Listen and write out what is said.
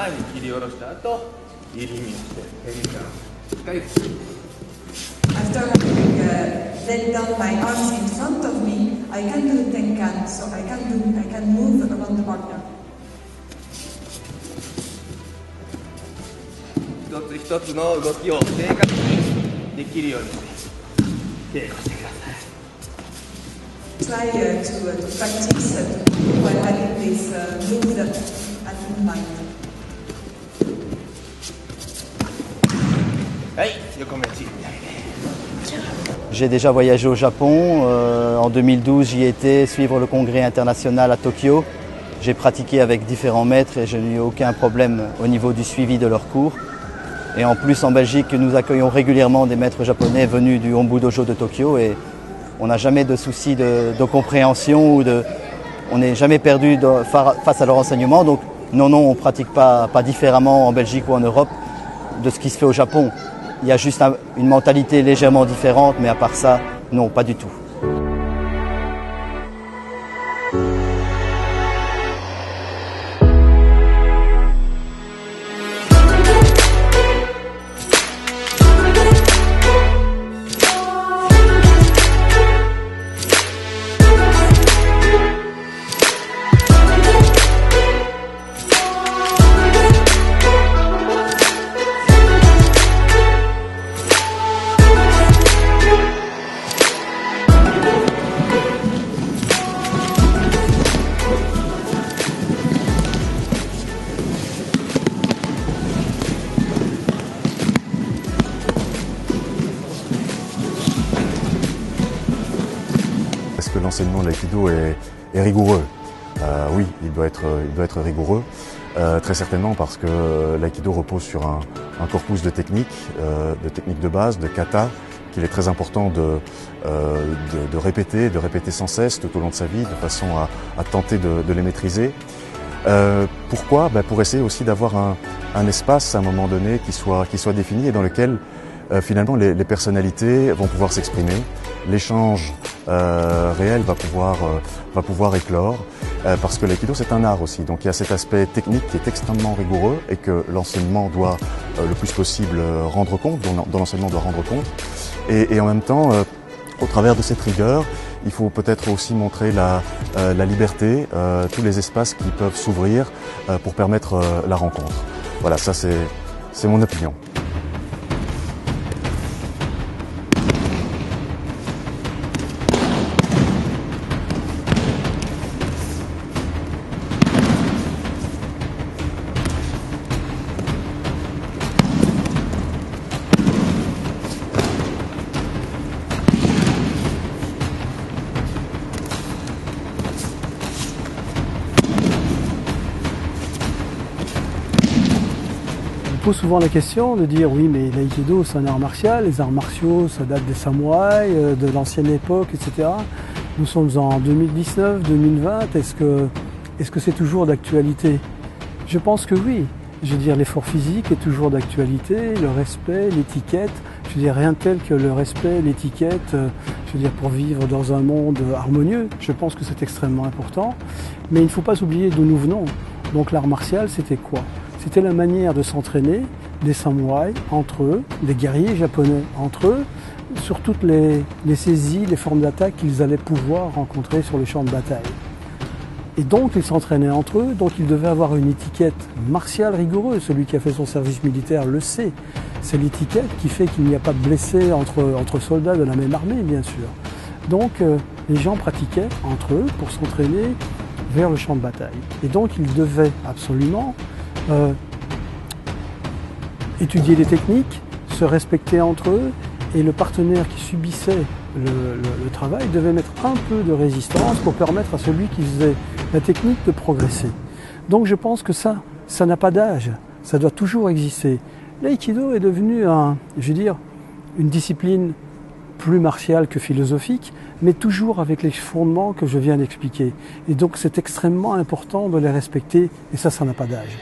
に切り下ろした後、入り身をして天からしっかり振る。After having laid down my arms in front of me, I can do tenkan, so I can move around the partner. 一つ一つの動きを正確にできるように稽古してください。Try to practice while having this move in mind. はい、横目打ち。J'ai déjà voyagé au Japon. En 2012, j'y étais suivre le congrès international à Tokyo. J'ai pratiqué avec différents maîtres et je n'ai eu aucun problème au niveau du suivi de leurs cours. Et en plus, en Belgique, nous accueillons régulièrement des maîtres japonais venus du Hombu Dojo de Tokyo et on n'a jamais de souci de compréhension on n'est jamais perdu face à leur enseignement. Donc non, on ne pratique pas différemment en Belgique ou en Europe de ce qui se fait au Japon. Il y a juste une mentalité légèrement différente, mais à part ça, non, pas du tout. Est-ce que l'enseignement de l'aïkido est rigoureux? Oui, il doit être rigoureux, très certainement parce que l'aïkido repose sur un corpus de techniques de base, de kata, qu'il est très important de répéter sans cesse tout au long de sa vie, de façon à tenter de les maîtriser. Pourquoi? Pour essayer aussi d'avoir un espace à un moment donné qui soit défini et dans lequel finalement les personnalités vont pouvoir s'exprimer, l'échange réel va pouvoir éclore, parce que l'aïkido c'est un art aussi, donc il y a cet aspect technique qui est extrêmement rigoureux et que l'enseignement doit le plus possible rendre compte, dont l'enseignement doit rendre compte, et en même temps, au travers de cette rigueur, il faut peut-être aussi montrer la liberté, tous les espaces qui peuvent s'ouvrir pour permettre la rencontre. Voilà, ça c'est mon opinion. On pose souvent la question de dire oui mais l'aïkido c'est un art martial, les arts martiaux ça date des samouraïs, de l'ancienne époque, etc. Nous sommes en 2019, 2020, est-ce que c'est toujours d'actualité? Je pense que oui. Je veux dire l'effort physique est toujours d'actualité, le respect, l'étiquette, je veux dire rien de tel que le respect, l'étiquette, je veux dire pour vivre dans un monde harmonieux, je pense que c'est extrêmement important. Mais il ne faut pas oublier d'où nous venons. Donc l'art martial c'était quoi? C'était la manière de s'entraîner des samouraïs entre eux, des guerriers japonais entre eux, sur toutes les saisies, les formes d'attaque qu'ils allaient pouvoir rencontrer sur le champ de bataille. Et donc ils s'entraînaient entre eux, donc ils devaient avoir une étiquette martiale rigoureuse. Celui qui a fait son service militaire le sait. C'est l'étiquette qui fait qu'il n'y a pas de blessés entre soldats de la même armée, bien sûr. Donc les gens pratiquaient entre eux pour s'entraîner vers le champ de bataille. Et donc ils devaient absolument étudier les techniques, se respecter entre eux, et le partenaire qui subissait le travail devait mettre un peu de résistance pour permettre à celui qui faisait la technique de progresser. Donc je pense que ça n'a pas d'âge, ça doit toujours exister. L'aïkido est devenu une discipline plus martiale que philosophique, mais toujours avec les fondements que je viens d'expliquer. Et donc c'est extrêmement important de les respecter, et ça n'a pas d'âge.